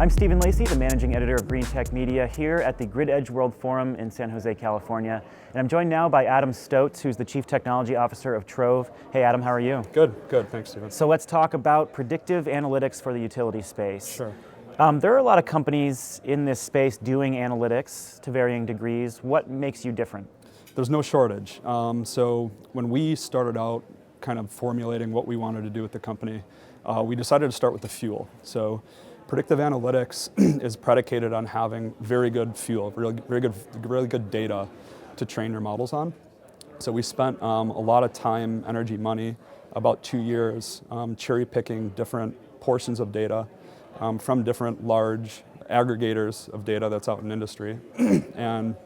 I'm Stephen Lacey, the managing editor of Green Tech Media here at the Grid Edge World Forum in San Jose, California. And I'm joined now by Adam Stotz, who's the Chief Technology Officer of Trove. Hey Adam, how are you? Good, thanks Stephen. So let's talk about predictive analytics for the utility space. Sure. There are a lot of companies in this space doing analytics to varying degrees. What makes you different? There's no shortage. So when we started out kind of formulating what we wanted to do with the company, we decided to start with the fuel. So predictive analytics is predicated on having very good fuel, really good data to train your models on. So we spent a lot of time, energy, money, about 2 years, cherry picking different portions of data from different large aggregators of data that's out in industry. And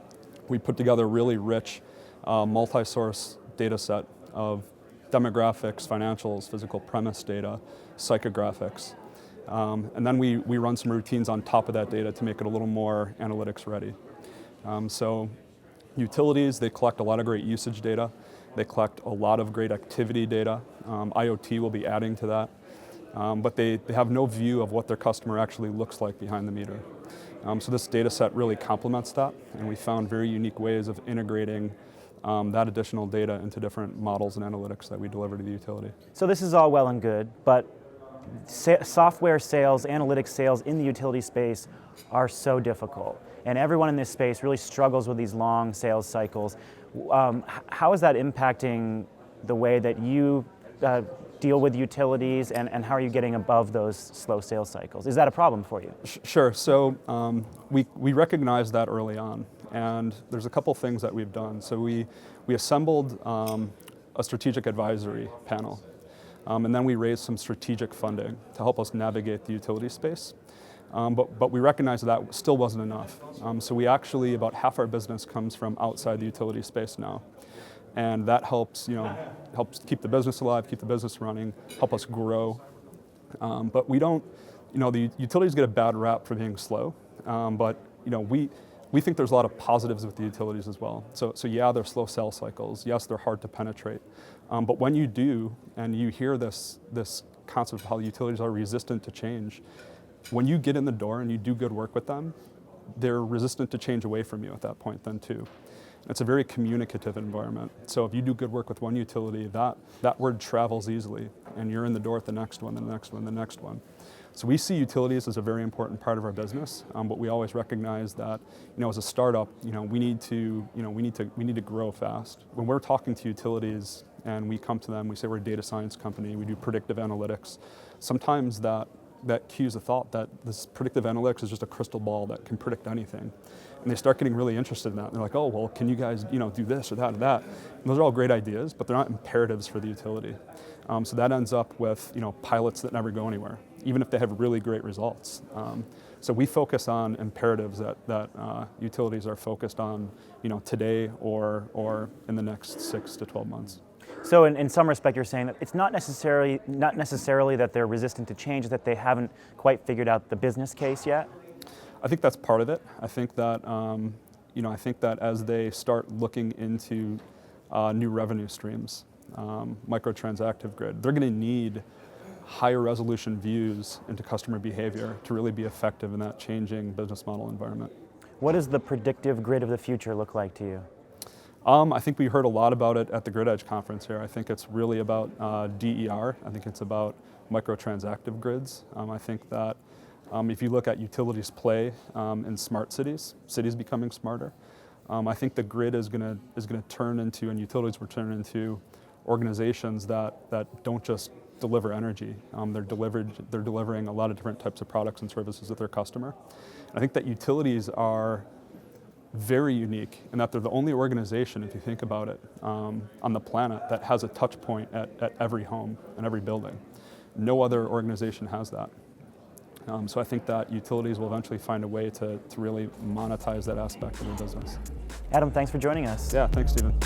we put together a really rich multi-source data set of demographics, financials, physical premise data, psychographics. And then we run some routines on top of that data to make it a little more analytics ready. So utilities, they collect a lot of great usage data. They collect a lot of great activity data. IoT will be adding to that. But they have no view of what their customer actually looks like behind the meter. So this data set really complements that, and we found very unique ways of integrating that additional data into different models and analytics that we deliver to the utility. So this is all well and good, but software sales, analytics sales in the utility space are so difficult. And everyone in this space really struggles with these long sales cycles. How is that impacting the way that you deal with utilities, and how are you getting above those slow sales cycles? Is that a problem for you? Sure. So we recognized that early on, and there's a couple things that we've done. So we assembled a strategic advisory panel, and then we raised some strategic funding to help us navigate the utility space. But we recognized that still wasn't enough. So we actually, about half our business comes from outside the utility space now. And that helps keep the business alive, keep the business running, help us grow. But we don't, the utilities get a bad rap for being slow. But we think there's a lot of positives with the utilities as well. So yeah, they're slow sales cycles. Yes, they're hard to penetrate. But when you do, and you hear this concept of how utilities are resistant to change, when you get in the door and you do good work with them, they're resistant to change away from you at that point then too. It's a very communicative environment. So if you do good work with one utility, that word travels easily, and you're in the door at the next one, the next one, the next one. So we see utilities as a very important part of our business, but we always recognize that, as a startup, we need to grow fast. When we're talking to utilities and we come to them, we say we're a data science company, we do predictive analytics. Sometimes that cues a thought that this predictive analytics is just a crystal ball that can predict anything. And they start getting really interested in that. And they're like, oh, well, can you guys do this or that or that? And those are all great ideas, but they're not imperatives for the utility. So that ends up with pilots that never go anywhere, even if they have really great results. So we focus on imperatives that utilities are focused on today or in the next 6 to 12 months. So in some respect, you're saying that it's not necessarily that they're resistant to change, that they haven't quite figured out the business case yet? I think that's part of it. I think that as they start looking into new revenue streams, microtransactive grid, they're going to need higher resolution views into customer behavior to really be effective in that changing business model environment. What does the predictive grid of the future look like to you? I think we heard a lot about it at the Grid Edge conference here. I think it's really about DER. I think it's about microtransactive grids. I think that if you look at utilities play in smart cities becoming smarter, I think the grid is going to turn into, and utilities will turn into, organizations that don't just deliver energy. They're delivering a lot of different types of products and services to their customer. And I think that utilities are very unique in that they're the only organization, if you think about it, on the planet that has a touch point at every home and every building. No other organization has that. So I think that utilities will eventually find a way to really monetize that aspect of their business. Adam, thanks for joining us. Yeah, thanks, Stephen.